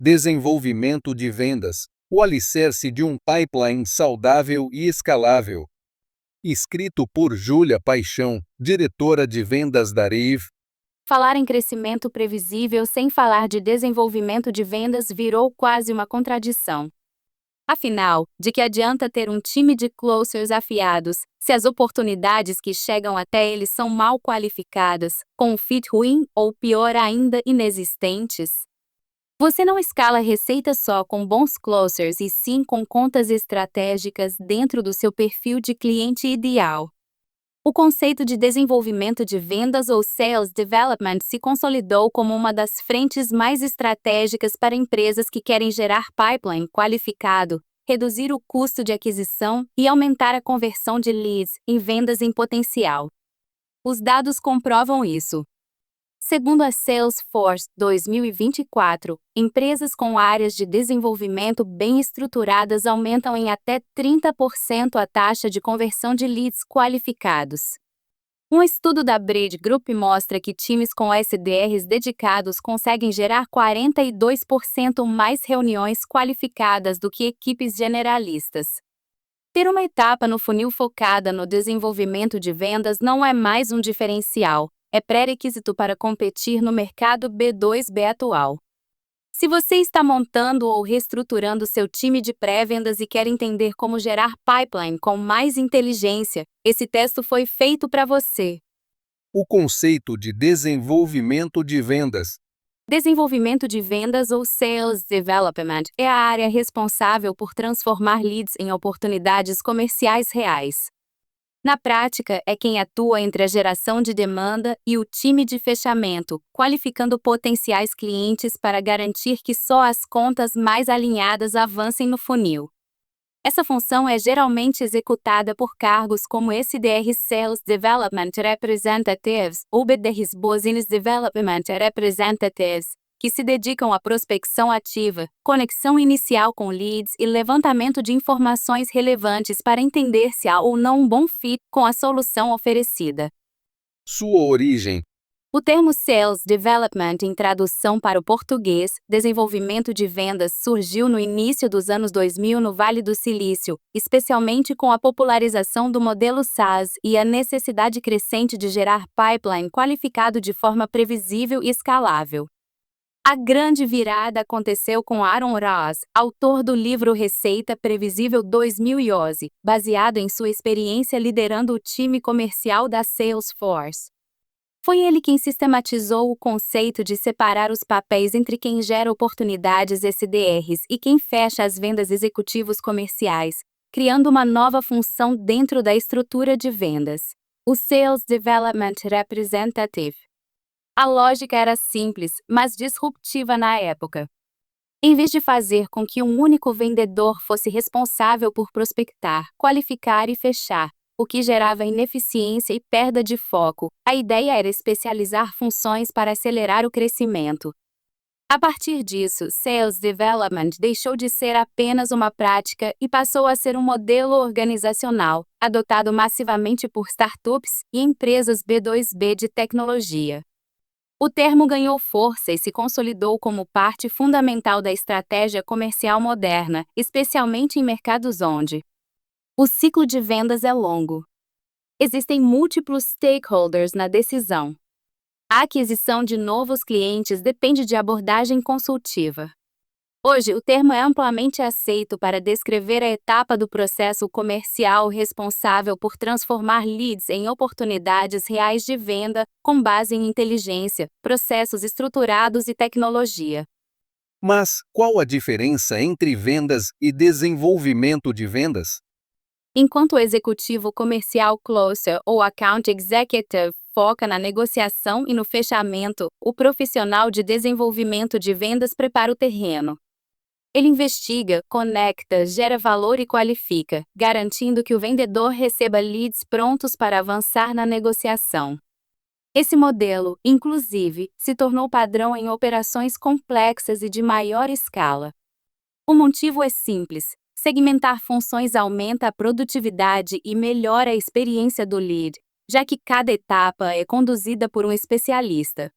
Desenvolvimento de vendas, o alicerce de um pipeline saudável e escalável. Escrito por Júlia Paixão, diretora de vendas da Rive. Falar em crescimento previsível sem falar de desenvolvimento de vendas virou quase uma contradição. Afinal, de que adianta ter um time de closers afiados, se as oportunidades que chegam até eles são mal qualificadas, com um fit ruim ou, pior ainda, inexistentes? Você não escala receita só com bons closers e sim com contas estratégicas dentro do seu perfil de cliente ideal. O conceito de desenvolvimento de vendas ou Sales Development se consolidou como uma das frentes mais estratégicas para empresas que querem gerar pipeline qualificado, reduzir o custo de aquisição e aumentar a conversão de leads em vendas em potencial. Os dados comprovam isso. Segundo a Salesforce 2024, empresas com áreas de desenvolvimento bem estruturadas aumentam em até 30% a taxa de conversão de leads qualificados. Um estudo da Bridge Group mostra que times com SDRs dedicados conseguem gerar 42% mais reuniões qualificadas do que equipes generalistas. Ter uma etapa no funil focada no desenvolvimento de vendas não é mais um diferencial. É pré-requisito para competir no mercado B2B atual. Se você está montando ou reestruturando seu time de pré-vendas e quer entender como gerar pipeline com mais inteligência, esse texto foi feito para você. O conceito de desenvolvimento de vendas. Desenvolvimento de vendas ou Sales Development é a área responsável por transformar leads em oportunidades comerciais reais. Na prática, é quem atua entre a geração de demanda e o time de fechamento, qualificando potenciais clientes para garantir que só as contas mais alinhadas avancem no funil. Essa função é geralmente executada por cargos como SDR Sales Development Representatives ou BDRs Business Development Representatives, que se dedicam à prospecção ativa, conexão inicial com leads e levantamento de informações relevantes para entender se há ou não um bom fit com a solução oferecida. Sua origem. O termo Sales Development, em tradução para o português, desenvolvimento de vendas, surgiu no início dos anos 2000 no Vale do Silício, especialmente com a popularização do modelo SaaS e a necessidade crescente de gerar pipeline qualificado de forma previsível e escalável. A grande virada aconteceu com Aaron Ross, autor do livro Receita Previsível 2011, baseado em sua experiência liderando o time comercial da Salesforce. Foi ele quem sistematizou o conceito de separar os papéis entre quem gera oportunidades SDRs e quem fecha as vendas executivos comerciais, criando uma nova função dentro da estrutura de vendas: o Sales Development Representative. A lógica era simples, mas disruptiva na época. Em vez de fazer com que um único vendedor fosse responsável por prospectar, qualificar e fechar, o que gerava ineficiência e perda de foco, a ideia era especializar funções para acelerar o crescimento. A partir disso, Sales Development deixou de ser apenas uma prática e passou a ser um modelo organizacional, adotado massivamente por startups e empresas B2B de tecnologia. O termo ganhou força e se consolidou como parte fundamental da estratégia comercial moderna, especialmente em mercados onde o ciclo de vendas é longo. Existem múltiplos stakeholders na decisão. A aquisição de novos clientes depende de abordagem consultiva. Hoje, o termo é amplamente aceito para descrever a etapa do processo comercial responsável por transformar leads em oportunidades reais de venda, com base em inteligência, processos estruturados e tecnologia. Mas qual a diferença entre vendas e desenvolvimento de vendas? Enquanto o executivo comercial closer ou account executive foca na negociação e no fechamento, o profissional de desenvolvimento de vendas prepara o terreno. Ele investiga, conecta, gera valor e qualifica, garantindo que o vendedor receba leads prontos para avançar na negociação. Esse modelo, inclusive, se tornou padrão em operações complexas e de maior escala. O motivo é simples: segmentar funções aumenta a produtividade e melhora a experiência do lead, já que cada etapa é conduzida por um especialista.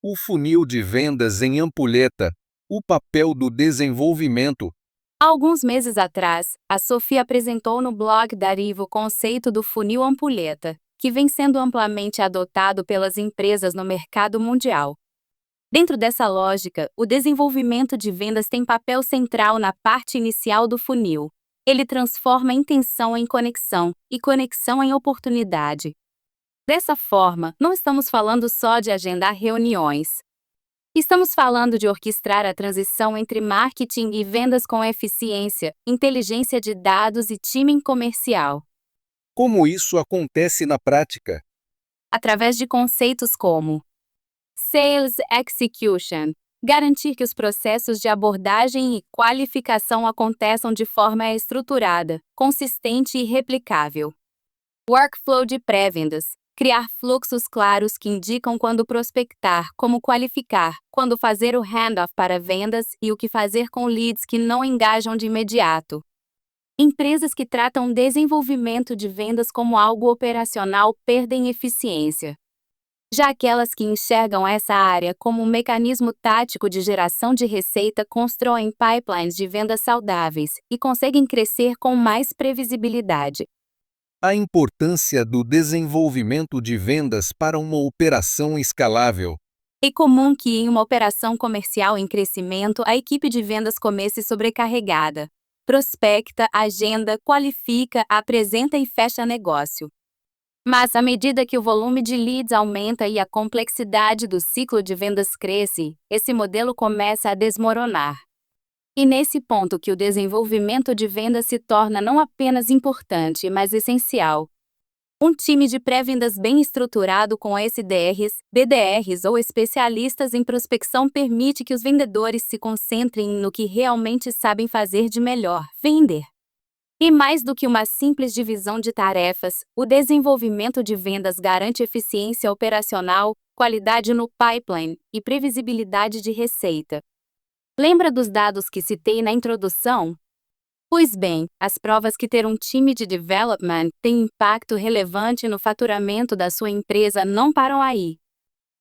O funil de vendas em ampulheta. O papel do desenvolvimento. Há alguns meses atrás, a Sofia apresentou no blog da Rivo o conceito do funil ampulheta, que vem sendo amplamente adotado pelas empresas no mercado mundial. Dentro dessa lógica, o desenvolvimento de vendas tem papel central na parte inicial do funil. Ele transforma intenção em conexão e conexão em oportunidade. Dessa forma, não estamos falando só de agendar reuniões. Estamos falando de orquestrar a transição entre marketing e vendas com eficiência, inteligência de dados e timing comercial. Como isso acontece na prática? Através de conceitos como Sales Execution, garantir que os processos de abordagem e qualificação aconteçam de forma estruturada, consistente e replicável. Workflow de pré-vendas, criar fluxos claros que indicam quando prospectar, como qualificar, quando fazer o handoff para vendas e o que fazer com leads que não engajam de imediato. Empresas que tratam desenvolvimento de vendas como algo operacional perdem eficiência. Já aquelas que enxergam essa área como um mecanismo tático de geração de receita constroem pipelines de vendas saudáveis e conseguem crescer com mais previsibilidade. A importância do desenvolvimento de vendas para uma operação escalável. É comum que em uma operação comercial em crescimento a equipe de vendas comece sobrecarregada. Prospecta, agenda, qualifica, apresenta e fecha negócio. Mas à medida que o volume de leads aumenta e a complexidade do ciclo de vendas cresce, esse modelo começa a desmoronar. E nesse ponto que o desenvolvimento de vendas se torna não apenas importante, mas essencial. Um time de pré-vendas bem estruturado com SDRs, BDRs ou especialistas em prospecção permite que os vendedores se concentrem no que realmente sabem fazer de melhor: vender. E mais do que uma simples divisão de tarefas, o desenvolvimento de vendas garante eficiência operacional, qualidade no pipeline e previsibilidade de receita. Lembra dos dados que citei na introdução? Pois bem, as provas que ter um time de development tem impacto relevante no faturamento da sua empresa não param aí.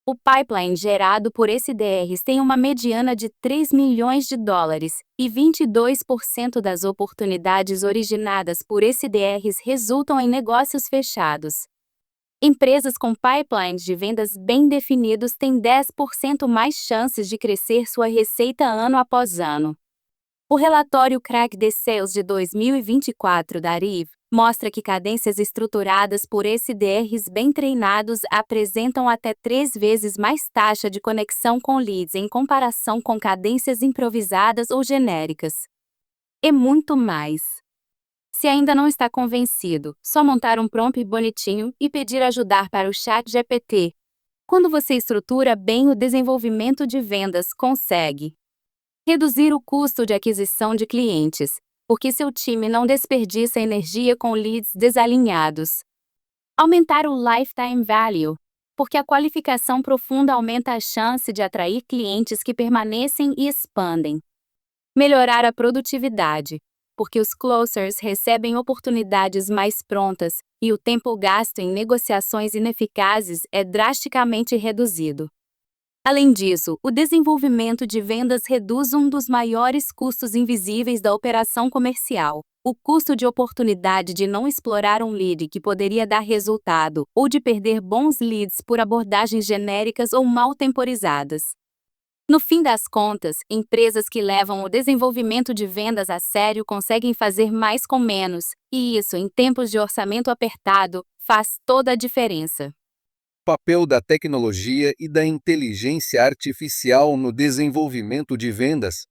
O pipeline gerado por SDRs tem uma mediana de 3 milhões de dólares, e 22% das oportunidades originadas por SDRs resultam em negócios fechados. Empresas com pipelines de vendas bem definidos têm 10% mais chances de crescer sua receita ano após ano. O relatório Crack the Sales de 2024 da Riv mostra que cadências estruturadas por SDRs bem treinados apresentam até 3 vezes mais taxa de conexão com leads em comparação com cadências improvisadas ou genéricas. E muito mais. Se ainda não está convencido, só montar um prompt bonitinho e pedir ajudar para o ChatGPT. Quando você estrutura bem o desenvolvimento de vendas, consegue reduzir o custo de aquisição de clientes, porque seu time não desperdiça energia com leads desalinhados. Aumentar o lifetime value, porque a qualificação profunda aumenta a chance de atrair clientes que permanecem e expandem. Melhorar a produtividade, porque os closers recebem oportunidades mais prontas e o tempo gasto em negociações ineficazes é drasticamente reduzido. Além disso, o desenvolvimento de vendas reduz um dos maiores custos invisíveis da operação comercial: o custo de oportunidade de não explorar um lead que poderia dar resultado, ou de perder bons leads por abordagens genéricas ou mal temporizadas. No fim das contas, empresas que levam o desenvolvimento de vendas a sério conseguem fazer mais com menos, e isso, em tempos de orçamento apertado, faz toda a diferença. Papel da tecnologia e da inteligência artificial no desenvolvimento de vendas.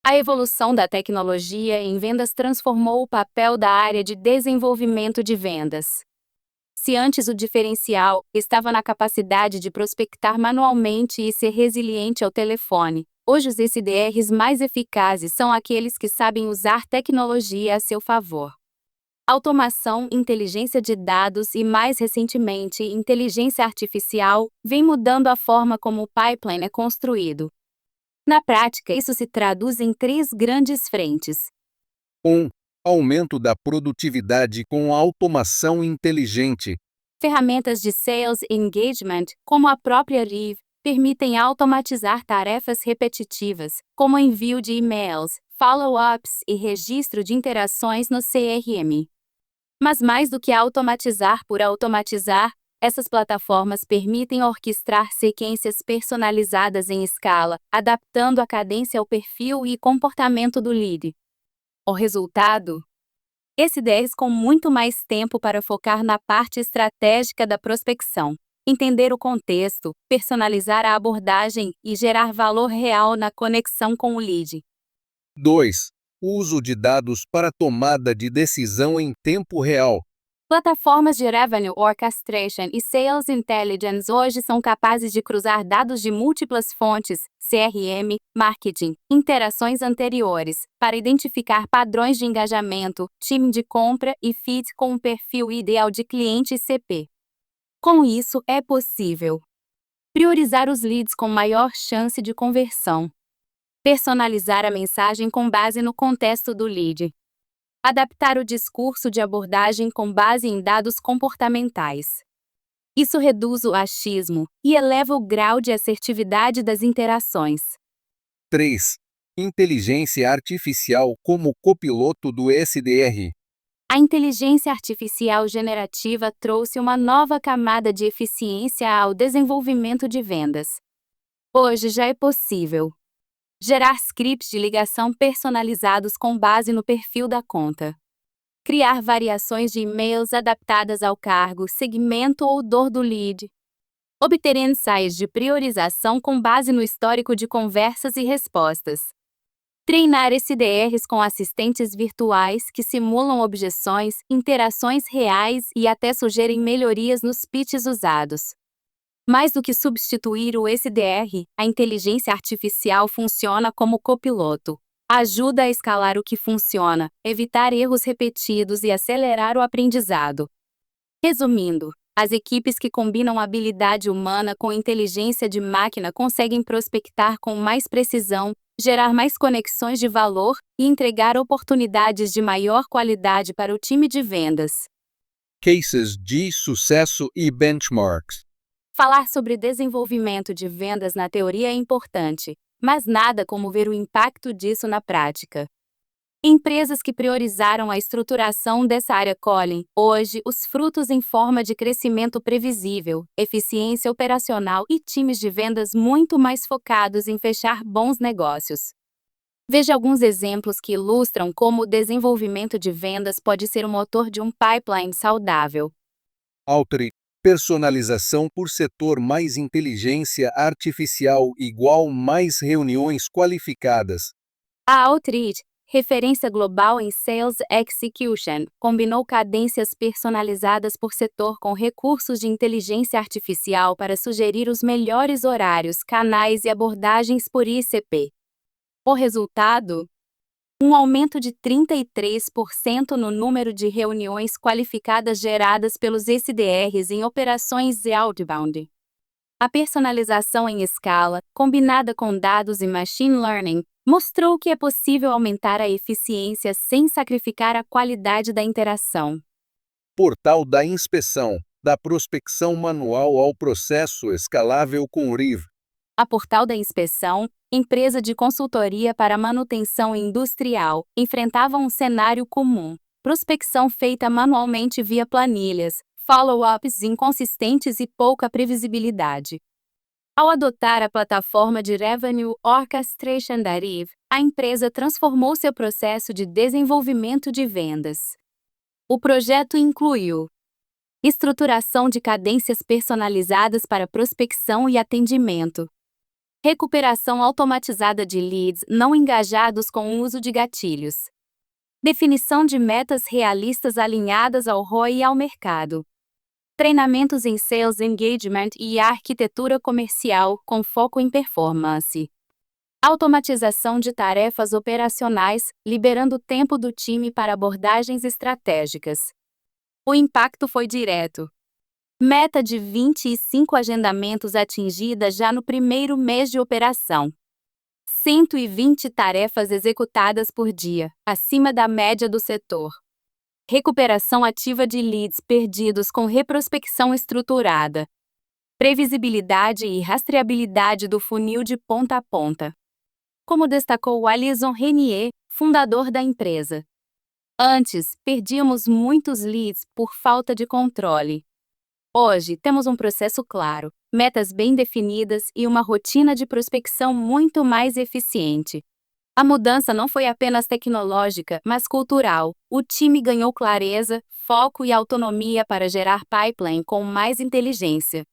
A evolução da tecnologia em vendas transformou o papel da área de desenvolvimento de vendas. Se antes o diferencial estava na capacidade de prospectar manualmente e ser resiliente ao telefone, hoje os SDRs mais eficazes são aqueles que sabem usar tecnologia a seu favor. Automação, inteligência de dados e, mais recentemente, inteligência artificial vem mudando a forma como o pipeline é construído. Na prática, isso se traduz em 3 grandes frentes. 1. Aumento da produtividade com automação inteligente. Ferramentas de Sales Engagement, como a própria Riv, permitem automatizar tarefas repetitivas, como envio de e-mails, follow-ups e registro de interações no CRM. Mas mais do que automatizar por automatizar, essas plataformas permitem orquestrar sequências personalizadas em escala, adaptando a cadência ao perfil e comportamento do lead. O resultado? SDRs com muito mais tempo para focar na parte estratégica da prospecção, entender o contexto, personalizar a abordagem e gerar valor real na conexão com o lead. 2. Uso de dados para tomada de decisão em tempo real. Plataformas de Revenue Orchestration e Sales Intelligence hoje são capazes de cruzar dados de múltiplas fontes, CRM, marketing, interações anteriores, para identificar padrões de engajamento, time de compra e fit com o perfil ideal de cliente CP. Com isso, é possível priorizar os leads com maior chance de conversão, personalizar a mensagem com base no contexto do lead, adaptar o discurso de abordagem com base em dados comportamentais. Isso reduz o achismo e eleva o grau de assertividade das interações. 3. Inteligência artificial como copiloto do SDR. A inteligência artificial generativa trouxe uma nova camada de eficiência ao desenvolvimento de vendas. Hoje já é possível gerar scripts de ligação personalizados com base no perfil da conta, criar variações de e-mails adaptadas ao cargo, segmento ou dor do lead, obter insights de priorização com base no histórico de conversas e respostas, treinar SDRs com assistentes virtuais que simulam objeções, interações reais e até sugerem melhorias nos pitches usados. Mais do que substituir o SDR, a inteligência artificial funciona como copiloto. Ajuda a escalar o que funciona, evitar erros repetidos e acelerar o aprendizado. Resumindo, as equipes que combinam habilidade humana com inteligência de máquina conseguem prospectar com mais precisão, gerar mais conexões de valor e entregar oportunidades de maior qualidade para o time de vendas. Cases de sucesso e benchmarks. Falar sobre desenvolvimento de vendas na teoria é importante, mas nada como ver o impacto disso na prática. Empresas que priorizaram a estruturação dessa área colhem, hoje, os frutos em forma de crescimento previsível, eficiência operacional e times de vendas muito mais focados em fechar bons negócios. Veja alguns exemplos que ilustram como o desenvolvimento de vendas pode ser o motor de um pipeline saudável. Outreach. Personalização por setor mais inteligência artificial igual mais reuniões qualificadas. A Outreach, referência global em Sales Execution, combinou cadências personalizadas por setor com recursos de inteligência artificial para sugerir os melhores horários, canais e abordagens por ICP. O resultado? Um aumento de 33% no número de reuniões qualificadas geradas pelos SDRs em operações outbound. A personalização em escala, combinada com dados e machine learning, mostrou que é possível aumentar a eficiência sem sacrificar a qualidade da interação. Portal da inspeção, da prospecção manual ao processo escalável com RIV. A Portal da Inspeção, empresa de consultoria para manutenção industrial, enfrentava um cenário comum: prospecção feita manualmente via planilhas, follow-ups inconsistentes e pouca previsibilidade. Ao adotar a plataforma de Revenue Orchestration da RIV, a empresa transformou seu processo de desenvolvimento de vendas. O projeto incluiu estruturação de cadências personalizadas para prospecção e atendimento, recuperação automatizada de leads não engajados com o uso de gatilhos, definição de metas realistas alinhadas ao ROI e ao mercado, treinamentos em Sales Engagement e arquitetura comercial com foco em performance, automatização de tarefas operacionais, liberando tempo do time para abordagens estratégicas. O impacto foi direto. Meta de 25 agendamentos atingida já no primeiro mês de operação. 120 tarefas executadas por dia, acima da média do setor. Recuperação ativa de leads perdidos com reprospecção estruturada. previsibilidade e rastreabilidade do funil de ponta a ponta. Como destacou Alison Renier, fundador da empresa. Antes, perdíamos muitos leads por falta de controle. Hoje, temos um processo claro, metas bem definidas e uma rotina de prospecção muito mais eficiente. A mudança não foi apenas tecnológica, mas cultural. O time ganhou clareza, foco e autonomia para gerar pipeline com mais inteligência.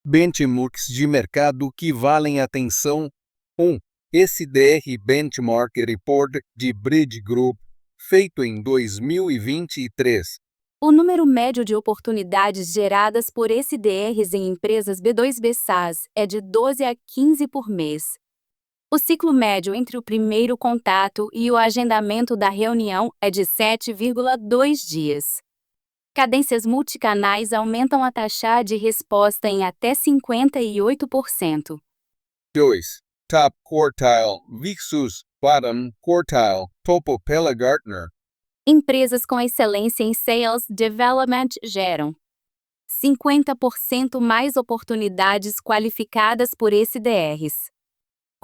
Benchmarks de mercado que valem atenção. 1. SDR Benchmark Report de Bridge Group, feito em 2023. O número médio de oportunidades geradas por SDRs em empresas B2B SaaS é de 12 a 15 por mês. O ciclo médio entre o primeiro contato e o agendamento da reunião é de 7,2 dias. Cadências multicanais aumentam a taxa de resposta em até 58%. 2. Top Quartile versus Bottom Quartile, topo pela Gartner. Empresas com excelência em Sales Development geram 50% mais oportunidades qualificadas por SDRs,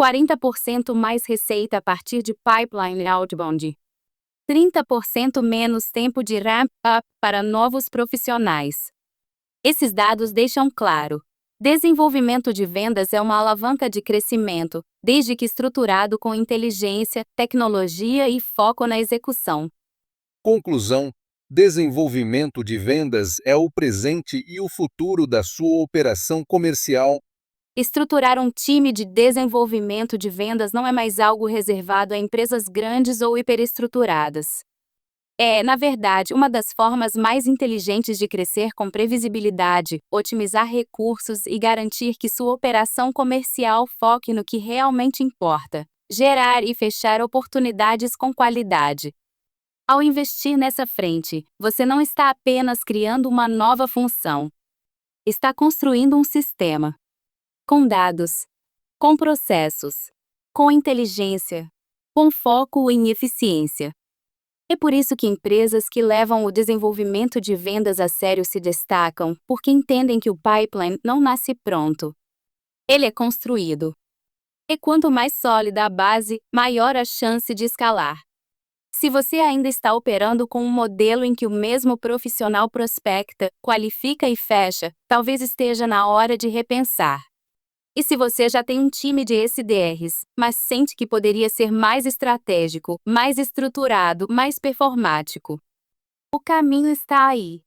40% mais receita a partir de pipeline outbound, 30% menos tempo de ramp-up para novos profissionais. Esses dados deixam claro: desenvolvimento de vendas é uma alavanca de crescimento, desde que estruturado com inteligência, tecnologia e foco na execução. Conclusão: desenvolvimento de vendas é o presente e o futuro da sua operação comercial. Estruturar um time de desenvolvimento de vendas não é mais algo reservado a empresas grandes ou hiperestruturadas. É, na verdade, uma das formas mais inteligentes de crescer com previsibilidade, otimizar recursos e garantir que sua operação comercial foque no que realmente importa: gerar e fechar oportunidades com qualidade. Ao investir nessa frente, você não está apenas criando uma nova função. Está construindo um sistema. Com dados, com processos, com inteligência, com foco em eficiência. É por isso que empresas que levam o desenvolvimento de vendas a sério se destacam, porque entendem que o pipeline não nasce pronto. Ele é construído. E quanto mais sólida a base, maior a chance de escalar. Se você ainda está operando com um modelo em que o mesmo profissional prospecta, qualifica e fecha, talvez esteja na hora de repensar. E se você já tem um time de SDRs, mas sente que poderia ser mais estratégico, mais estruturado, mais performático, o caminho está aí.